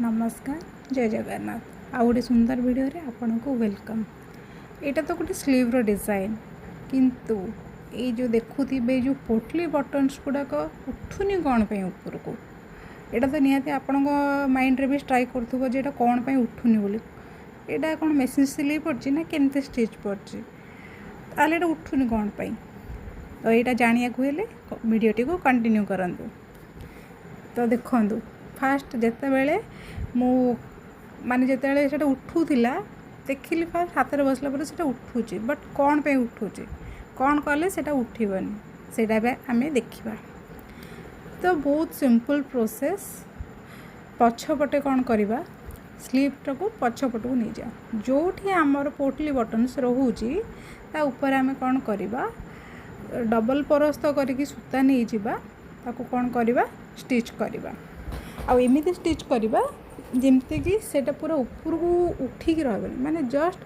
नमस्कार जय जगन्नाथ आ गोटे सुंदर वीडियो रे आपन को वेलकम। एटा तो गोटे स्लीव रो डिजाइन किंतु ये जो देखुथिबे जो पोटली बटन्स गुड़ाक उठुनी कौन पे ऊपर को एटा तो निहाती आपण माइंड रे भी स्ट्राइक करथुबो जे एटा कौन पे उठुनी बोली एटा कौन मेसिन सिलाई पड़ची ना केमते स्टिच पड़ची ताले एटा उठुनी कौन पे तो यहाँ जानिया को हेले वीडियोटी को कंटिन्यू करंतु। तो देखंतु फास्ट जिते बेले मु माने जिते बेले उठूला देखिली फास्ट हाथ में बसला पर से उठूची बट कौन पे उठूची कौन कले से उठबनी से आम देखा। तो बहुत सिंपल प्रोसेस पछपटे कौन करवा स्लीवटा को पछपट को नहीं जा जो आमर पोटली बटन्स रोची ता ऊपर आम कौन करवा डबल परस्त करके सूता नहीं जावा ताको कौन करवा स्टिच करवा आमती स्टिच करवा जमती कि सेटा पूरा ऊपर को उठिक रहा माने जस्ट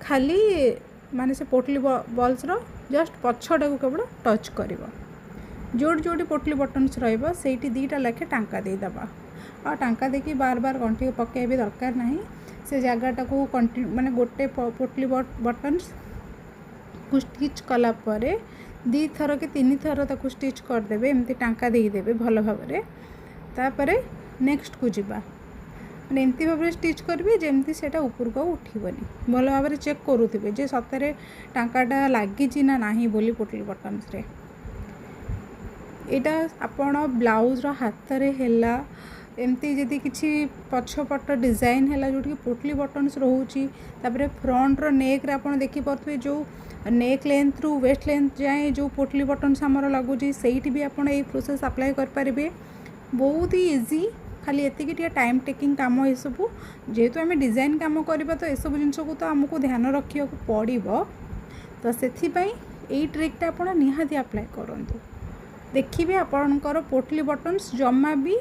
खाली माने से पोटली बॉल्स रो जस्ट पछटा को केवल टच कर जोटी जोटी पोटली बटन्स रही दीटा लाखे टाँका देदेबा और टाँका देखी बार बार गंठी पकड़ भी दरकार ना से जगटा को कंटिन्यू माने गोटे पोटली बटन्स को स्टिच कलापर दी थर कि तीन थर ताको स्टिच करदे एमती टाँका देदेवे भल भाव तापर नेक्स्ट को जीवा मैंने एमती भाव स्टिच करेंगे जमती से ऊपर को उठबनी भल भाव चेक करुवे जे सतरे टाँकाटा लगी ना नहीं बोली पोटली बटन्स रे यहाँ आपण ब्लाउज हाथ रे हैला एमती जदि किसी पछपट डिजाइन है जोटि पोटली बटन्स रोची तापर फ्रंट रो नेक रे आपण देखि पारे जो नेक लेंथ रु वेस्ट लेंथ जाए जो पोटली बटन्स आमर लगुच से भी आपण ये प्रोसेस अप्लाई करें बहुत ही इजी खाली एति टाइम टेकिंग काम ये सब जेहेतु आम डिजाइन काम करवा तो यू जिनस को तो आमको ध्यान रखा पड़ो तो से ट्रिकटा आप निहाती अप्लाई करूँ देखिए आपणकर पोटली बटन्स जमा भी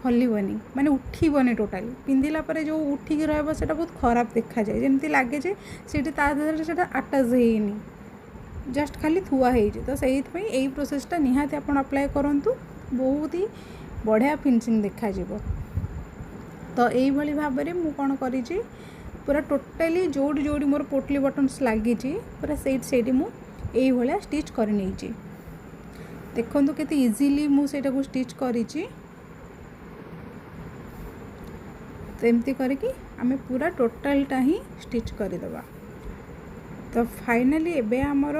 हलबनी माने उठबनी टोटाली पिंधिला परे जो उठिक रहा बहुत खराब देखा जाए जमती लगे से आटाच होनी जस्ट खाली थुआ हो तो से यही प्रोसेसटा निहाती आप अप्लाई करूँ बहुत ही बढ़िया फिनिशिंग देखा तो यही भाव में मुझे कौन करी पूरा टोटाली जोड़ी जोड़ी मोर पोटली बटन्स लगी पूरा से मुझे स्टिच कर देखो केते इजीली मुझे स्टिच करी तो एमती करके आम पूरा टोटालटा ही स्टिच करदेबा। तो फाइनाली एबे आमर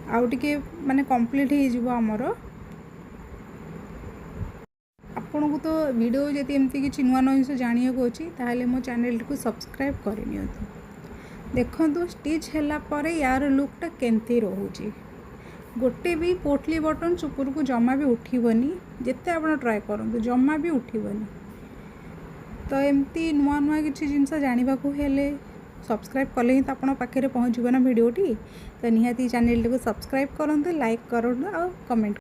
आउ टिके माने कंप्लीट हो आमर आपन को तो वीडियो जब एमती किसी नुआ नुआ जिन जाना को अच्छी ताहले मो चैनल को सब्सक्राइब करनी देखो स्टिच है यार लुकटा केमती रोचे गोटे भी पोटली बटन्स ऊपर को जमा भी उठबनी जिते आप ट्राए करूँ जमा भी उठबनी। तो एमती नुआ नुआ किसी जिनस जानवा हेले सब्सक्राइब कले ही तो आप पाखे पहुँचना वीडियोटी तो निहाती चैनल को सब्सक्राइब करूँ लाइक करूँ और कमेंट